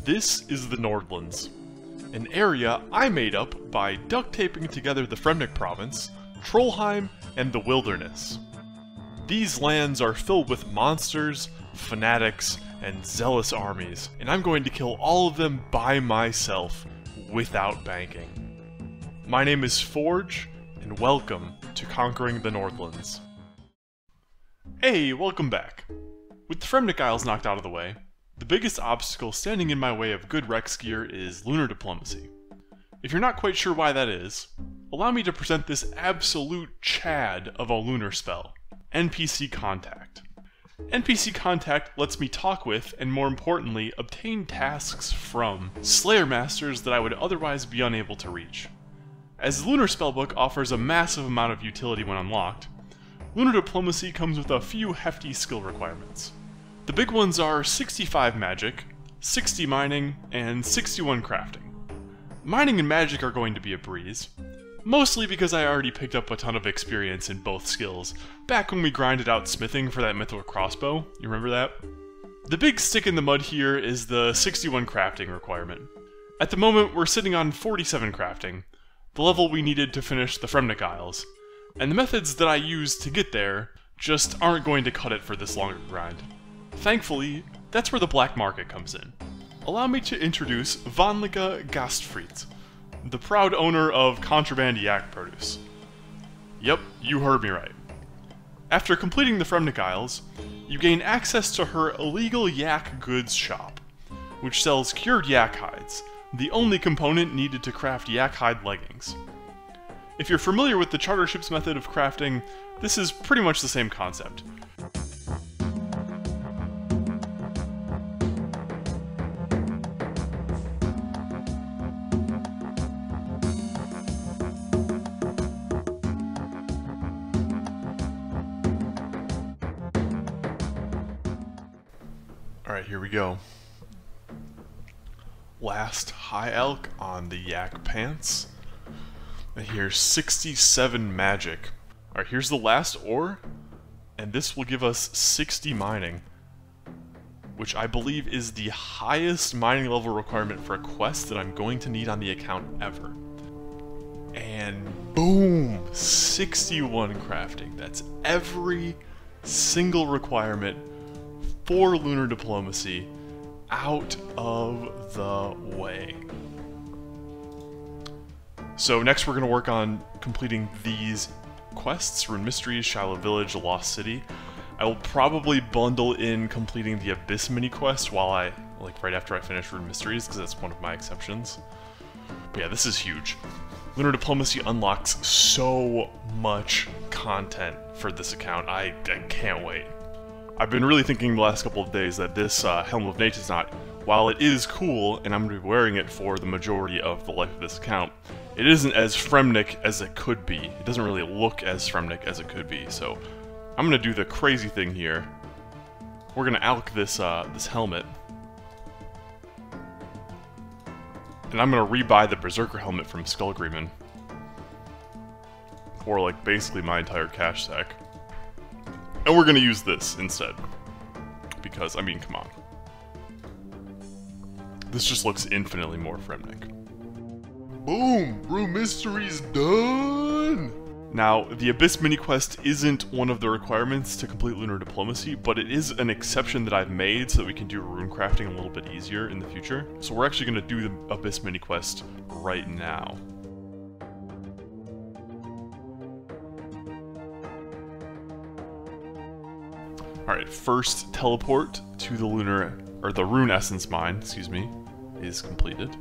This is the Nordlands, an area I made up by duct taping together the Fremennik Province, Trollheim, and the Wilderness. These lands are filled with monsters, fanatics, and zealous armies, and I'm going to kill all of them by myself, without banking. My name is Forge, and welcome to Conquering the Nordlands. Hey, welcome back. With the Fremennik Isles knocked out of the way, the biggest obstacle standing in my way of good Rex gear is lunar diplomacy. If you're not quite sure why that is, allow me to present this absolute chad of a lunar spell, NPC Contact. NPC Contact lets me talk with, and more importantly, obtain tasks from, Slayer Masters that I would otherwise be unable to reach. As the Lunar Spellbook offers a massive amount of utility when unlocked, lunar diplomacy comes with a few hefty skill requirements. The big ones are 65 magic, 60 mining, and 61 crafting. Mining and magic are going to be a breeze, mostly because I already picked up a ton of experience in both skills back when we grinded out smithing for that mythical crossbow. You remember that? The big stick in the mud here is the 61 crafting requirement. At the moment, we're sitting on 47 crafting, the level we needed to finish the Fremennik Isles, and the methods that I used to get there just aren't going to cut it for this longer grind. Thankfully, that's where the black market comes in. Allow me to introduce Vanlika Gastfried, the proud owner of contraband yak produce. Yep, you heard me right. After completing the Fremennik Isles, you gain access to her illegal yak goods shop, which sells cured yak hides, the only component needed to craft yak hide leggings. If you're familiar with the charter ship's method of crafting, this is pretty much the same concept. Alright, here we go. Last high elk on the yak pants. And here's 67 magic. Alright, here's the last ore, and this will give us 60 mining, which I believe is the highest mining level requirement for a quest that I'm going to need on the account ever. And boom! 61 crafting. That's every single requirement for lunar diplomacy out of the way. So next we're going to work on completing these quests: Rune Mysteries, Shiloh Village, Lost City. I will probably bundle in completing the Abyss mini quest while right after I finish Rune Mysteries, because that's one of my exceptions. But yeah, this is huge. Lunar diplomacy unlocks so much content for this account. I can't wait. I've been really thinking the last couple of days that this Helm of Natisnot, while it is cool, and I'm going to be wearing it for the majority of the life of this account, it isn't as Fremennik as it could be. It doesn't really look as Fremennik as it could be, so I'm going to do the crazy thing here. We're going to alch this helmet, and I'm going to rebuy the Berserker helmet from Skullgreeman for basically my entire cash stack. And we're going to use this instead, because, I mean, come on. This just looks infinitely more Fremennik. Boom! Rune Mysteries done! Now, the Abyss mini-quest isn't one of the requirements to complete lunar diplomacy, but it is an exception that I've made so that we can do rune crafting a little bit easier in the future. So we're actually going to do the Abyss mini-quest right now. Alright, first teleport to the Rune Essence Mine, excuse me, is completed.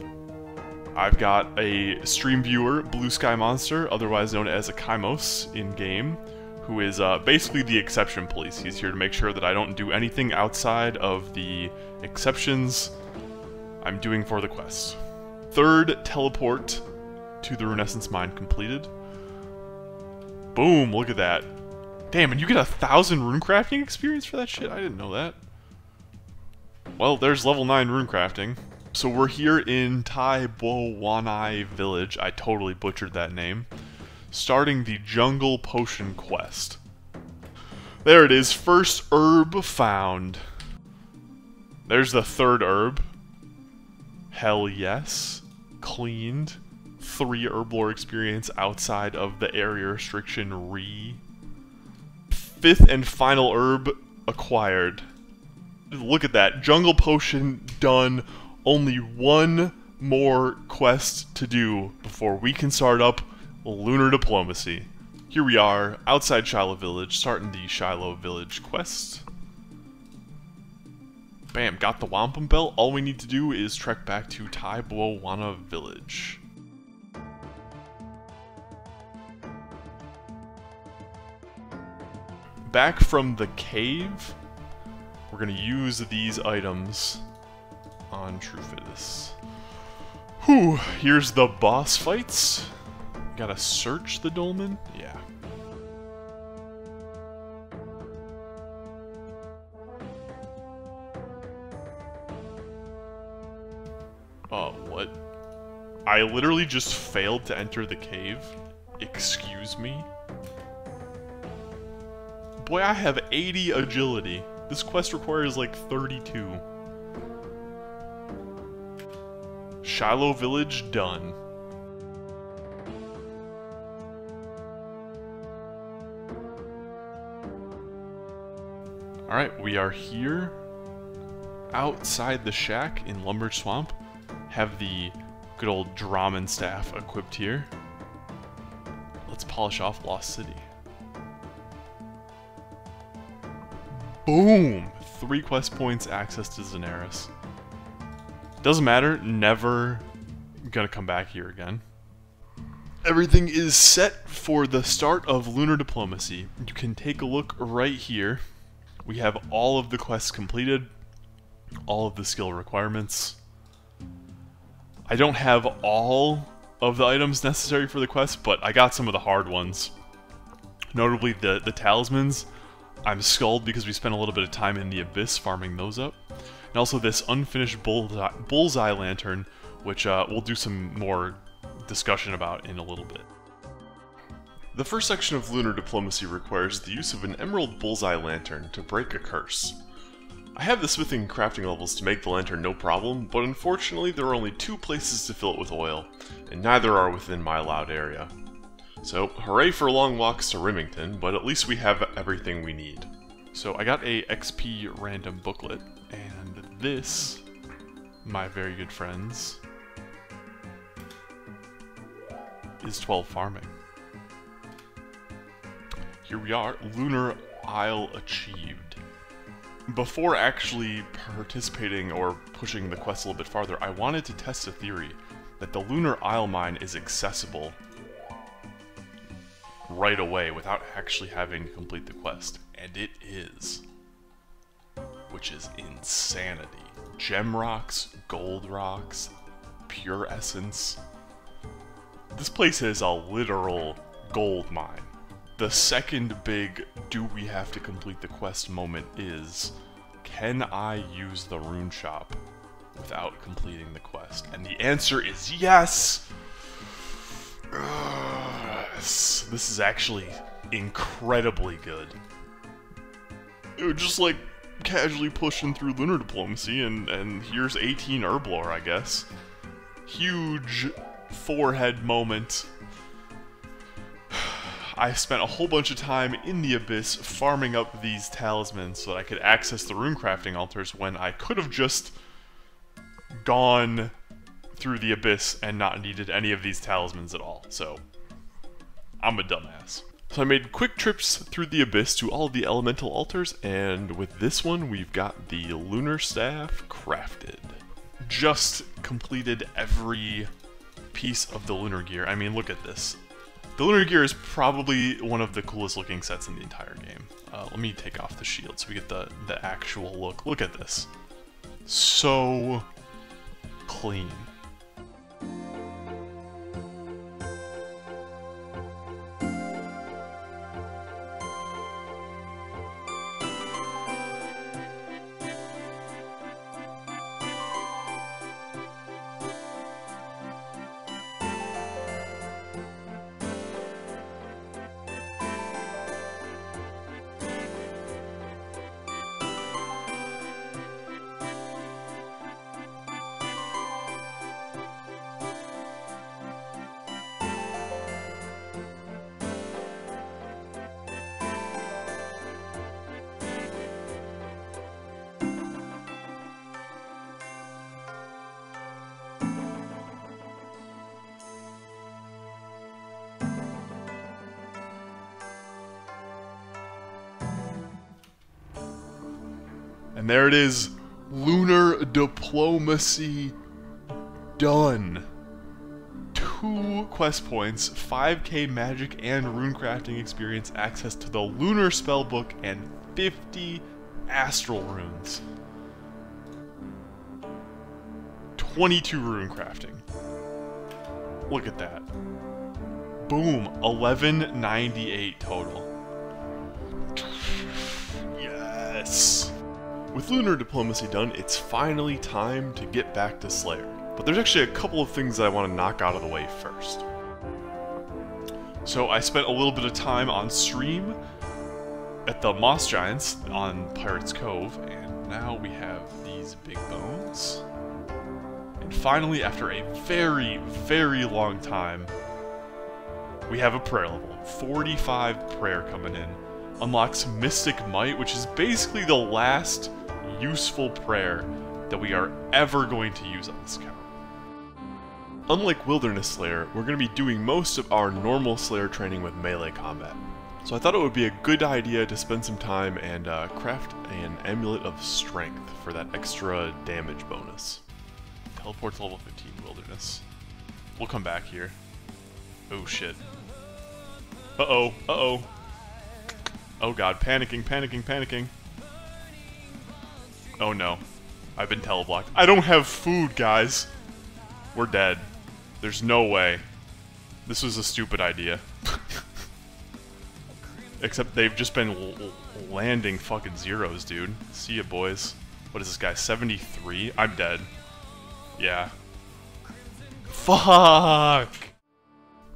I've got a stream viewer, Blue Sky Monster, otherwise known as a Kaimos in-game, who is basically the exception police. He's here to make sure that I don't do anything outside of the exceptions I'm doing for the quest. Third teleport to the Rune Essence Mine completed. Boom, look at that. Damn, and you get 1,000 runecrafting experience for that shit? I didn't know that. Well, there's level 9 runecrafting. So we're here in Tai Bowanai Village. I totally butchered that name. Starting the Jungle Potion quest. There it is, first herb found. There's the third herb. Hell yes. Cleaned. 3 herblore experience outside of the area restriction 5th and final herb acquired. Look at that. Jungle Potion done. Only 1 more quest to do before we can start up Lunar Diplomacy. Here we are, outside Shiloh Village, starting the Shiloh Village quest. Bam, got the wampum belt. All we need to do is trek back to Taibowana Village. Back from the cave, we're going to use these items on Truefittus. Whew, here's the boss fights. Gotta search the dolmen? Yeah. What? I literally just failed to enter the cave? Excuse me? Boy, I have 80 agility. This quest requires like 32. Shiloh Village done. Alright, we are here outside the shack in Lumber Swamp. Have the good old Draman staff equipped here. Let's polish off Lost City. Boom! 3 quest points, access to Zenaris. Doesn't matter, never gonna come back here again. Everything is set for the start of Lunar Diplomacy. You can take a look right here. We have all of the quests completed, all of the skill requirements. I don't have all of the items necessary for the quest, but I got some of the hard ones. Notably the talismans. I'm skulled because we spent a little bit of time in the Abyss farming those up. And also this unfinished bullseye lantern, which we'll do some more discussion about in a little bit. The first section of Lunar Diplomacy requires the use of an emerald bullseye lantern to break a curse. I have the smithing and crafting levels to make the lantern no problem, but unfortunately there are only 2 places to fill it with oil, and neither are within my allowed area. So, hooray for long walks to Remington, but at least we have everything we need. So I got a XP random booklet, and this, my very good friends, is 12 farming. Here we are, Lunar Isle achieved. Before actually participating or pushing the quest a little bit farther, I wanted to test a theory that the Lunar Isle mine is accessible right away without actually having to complete the quest. And it is. Which is insanity. Gem rocks, gold rocks, pure essence. This place is a literal gold mine. The second big do we have to complete the quest moment is, can I use the rune shop without completing the quest? And the answer is yes! This is actually incredibly good. It was just like casually pushing through Lunar Diplomacy and here's 18 herblore, I guess. Huge forehead moment. I spent a whole bunch of time in the Abyss farming up these talismans so that I could access the rune crafting altars when I could have just gone through the Abyss and not needed any of these talismans at all. So, I'm a dumbass. So I made quick trips through the Abyss to all of the elemental altars, and with this one we've got the lunar staff crafted. Just completed every piece of the lunar gear. I mean, look at this. The lunar gear is probably one of the coolest looking sets in the entire game. Let me take off the shield so we get the actual look. Look at this. So clean. And there it is. Lunar diplomacy done. 2 quest points, 5k magic and runecrafting experience, access to the lunar spellbook, and 50 astral runes. 22 runecrafting. Look at that. Boom, 1198 total. Yes! With lunar diplomacy done, it's finally time to get back to Slayer. But there's actually a couple of things that I want to knock out of the way first. So I spent a little bit of time on stream at the Moss Giants on Pirates Cove, and now we have these big bones. And finally, after a very, very long time, we have a prayer level. 45 prayer coming in. Unlocks Mystic Might, which is basically the last useful prayer that we are ever going to use on this account. Unlike Wilderness Slayer, we're going to be doing most of our normal Slayer training with melee combat. So I thought it would be a good idea to spend some time and craft an Amulet of Strength for that extra damage bonus. Teleport to level 15 Wilderness. We'll come back here. Oh shit. Uh-oh, uh-oh. Oh god, panicking, panicking, panicking. Oh no. I've been teleblocked. I don't have food, guys! We're dead. There's no way. This was a stupid idea. Except they've just been landing fucking zeros, dude. See ya, boys. What is this guy, 73? I'm dead. Yeah. Fuck!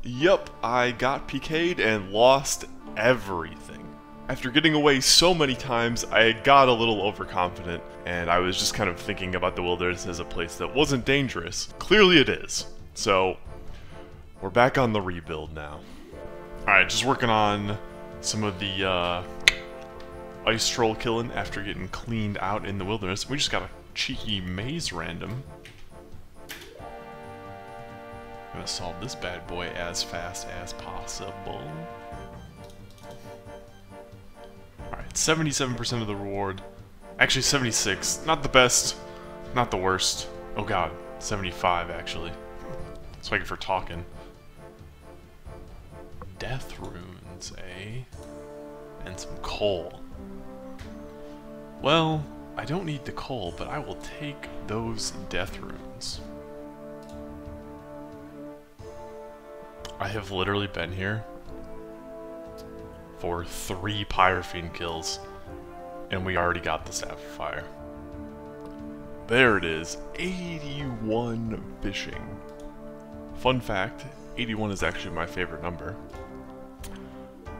Yup, I got PK'd and lost everything. After getting away so many times, I got a little overconfident, and I was just kind of thinking about the wilderness as a place that wasn't dangerous. Clearly it is. So, we're back on the rebuild now. Alright, just working on some of the ice troll killing after getting cleaned out in the wilderness. We just got a cheeky maze random. I'm gonna solve this bad boy as fast as possible. Alright, 77% of the reward. Actually, 76. Not the best, not the worst. Oh god, 75 actually. Thank you for talking. Death runes, eh? And some coal. Well, I don't need the coal, but I will take those death runes. I have literally been here for 3 Pyrophene kills, and we already got the Staff of Fire. There it is, 81 fishing. Fun fact, 81 is actually my favorite number.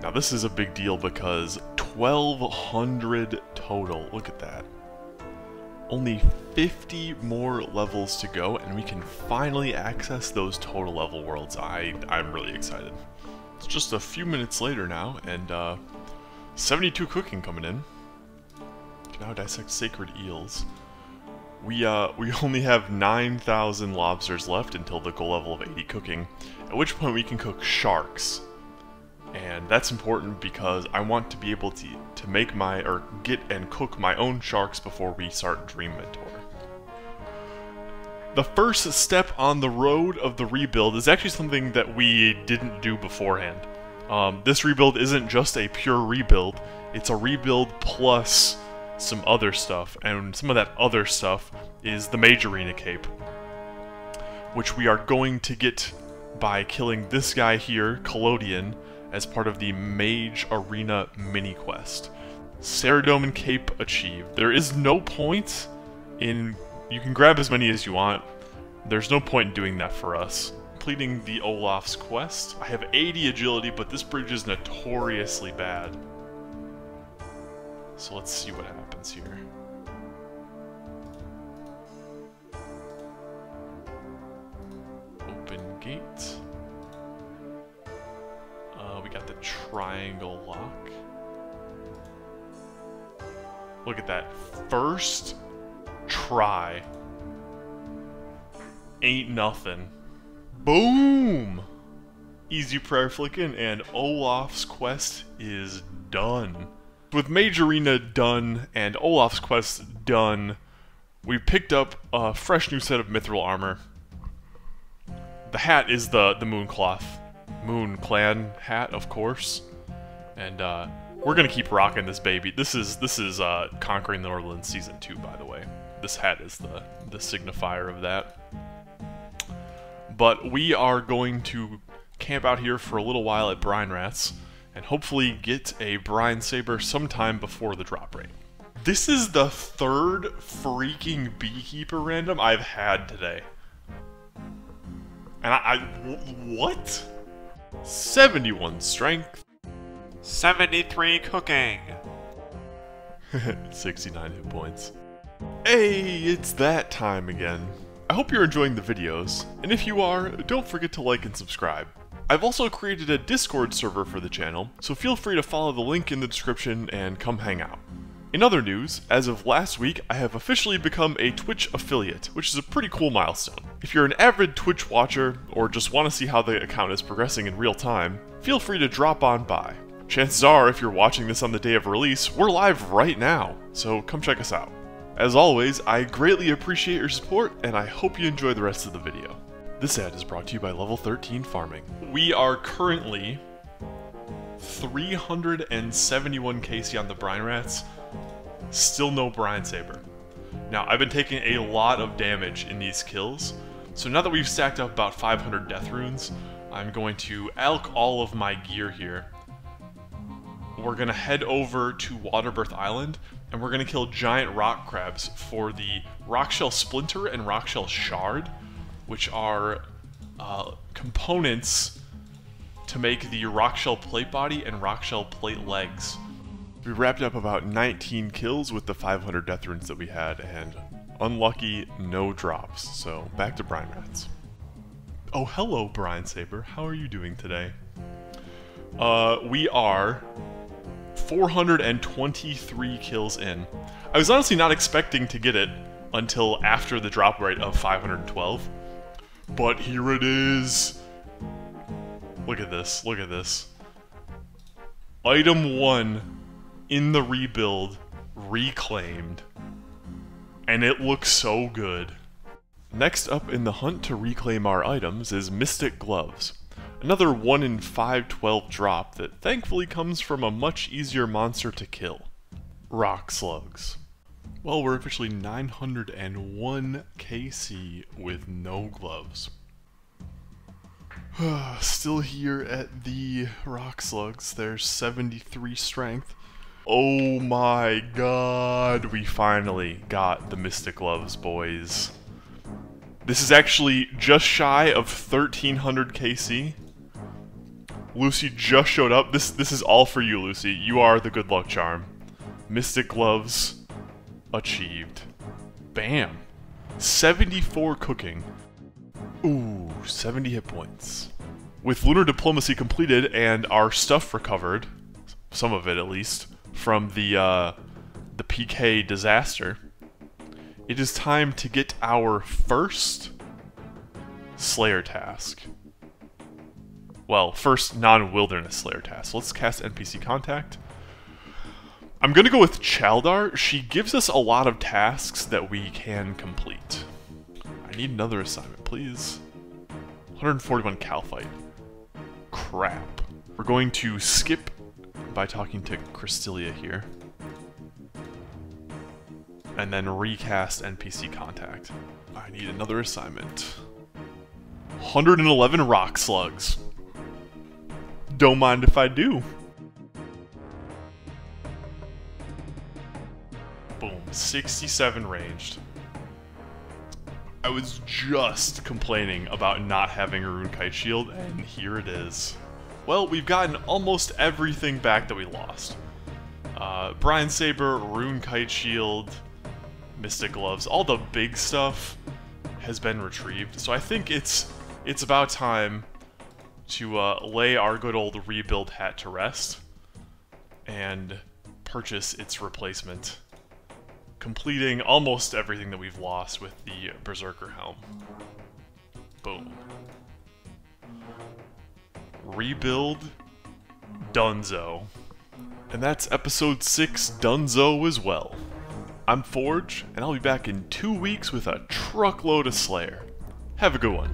Now this is a big deal because 1,200 total, look at that. Only 50 more levels to go, and we can finally access those total level worlds. I'm really excited. It's just a few minutes later now, and 72 cooking coming in. Can now dissect sacred eels. We only have 9,000 lobsters left until the goal level of 80 cooking, at which point we can cook sharks. And that's important because I want to be able to make get and cook my own sharks before we start Dream Mentor. The first step on the road of the rebuild is actually something that we didn't do beforehand. This rebuild isn't just a pure rebuild, it's a rebuild plus some other stuff, and some of that other stuff is the Mage Arena Cape, which we are going to get by killing this guy here, Collodion, as part of the Mage Arena mini-quest. Ceridome Cape achieved. There is no point in... You can grab as many as you want. There's no point in doing that for us. Completing the Olaf's quest. I have 80 agility, but this bridge is notoriously bad. So let's see what happens here. Open gate. We got the triangle lock. Look at that. First try. Ain't nothing. Boom! Easy prayer flicking, and Olaf's quest is done. With Mage Arena done and Olaf's quest done, we picked up a fresh new set of mithril armor. The hat is the Moon Clan hat, of course. And we're gonna keep rocking this baby. This is Conquering the Nordlands Season 2, by the way. This hat is the signifier of that. But we are going to camp out here for a little while at Brine Rats, and hopefully get a Brine Saber sometime before the drop rate. This is the third freaking Beekeeper random I've had today. And what? 71 strength. 73 cooking. 69 hit points. Hey, it's that time again. I hope you're enjoying the videos, and if you are, don't forget to like and subscribe. I've also created a Discord server for the channel, so feel free to follow the link in the description and come hang out. In other news, as of last week, I have officially become a Twitch affiliate, which is a pretty cool milestone. If you're an avid Twitch watcher, or just want to see how the account is progressing in real time, feel free to drop on by. Chances are, if you're watching this on the day of release, we're live right now, so come check us out. As always, I greatly appreciate your support, and I hope you enjoy the rest of the video. This ad is brought to you by Level 13 Farming. We are currently 371 KC on the Brine Rats, still no Brine Saber. Now, I've been taking a lot of damage in these kills, so now that we've stacked up about 500 death runes, I'm going to alch all of my gear here. We're going to head over to Waterbirth Island, and we're going to kill giant rock crabs for the Rockshell Splinter and Rockshell Shard, which are components to make the Rockshell Plate Body and Rockshell Plate Legs. We wrapped up about 19 kills with the 500 death runes that we had, and unlucky, no drops, so back to Brine Rats. Oh, hello, Brine Saber. How are you doing today? We are 423 kills in. I was honestly not expecting to get it until after the drop rate of 512. But here it is. Look at this, look at this. Item 1 in the rebuild, reclaimed. And it looks so good. Next up in the hunt to reclaim our items is Mystic Gloves. Another 1 in 512 drop that thankfully comes from a much easier monster to kill. Rock Slugs. Well, we're officially 901 KC with no gloves. Still here at the Rock Slugs. There's 73 strength. Oh my god, we finally got the Mystic Gloves, boys. This is actually just shy of 1300 KC. Lucy just showed up. This is all for you, Lucy. You are the good luck charm. Mystic Gloves achieved. Bam. 74 cooking. Ooh, 70 hit points. With Lunar Diplomacy completed and our stuff recovered, some of it at least, from the PK disaster, it is time to get our first Slayer task. Well, first non-wilderness Slayer task. Let's cast NPC Contact. I'm gonna go with Chaldar. She gives us a lot of tasks that we can complete. I need another assignment, please. 141 Cal Fight. Crap. We're going to skip by talking to Crystalia here. And then recast NPC Contact. I need another assignment. 111 Rock Slugs. Don't mind if I do. Boom, 67 ranged. I was just complaining about not having a Rune Kite Shield, and here it is. Well, we've gotten almost everything back that we lost. Brine Saber, Rune Kite Shield, Mystic Gloves, all the big stuff has been retrieved. So I think it's about time to lay our good old rebuild hat to rest and purchase its replacement, completing almost everything that we've lost with the Berserker Helm. Boom. Rebuild Dunzo. And that's episode 6 donezo as well. I'm Forge, and I'll be back in 2 weeks with a truckload of Slayer. Have a good one.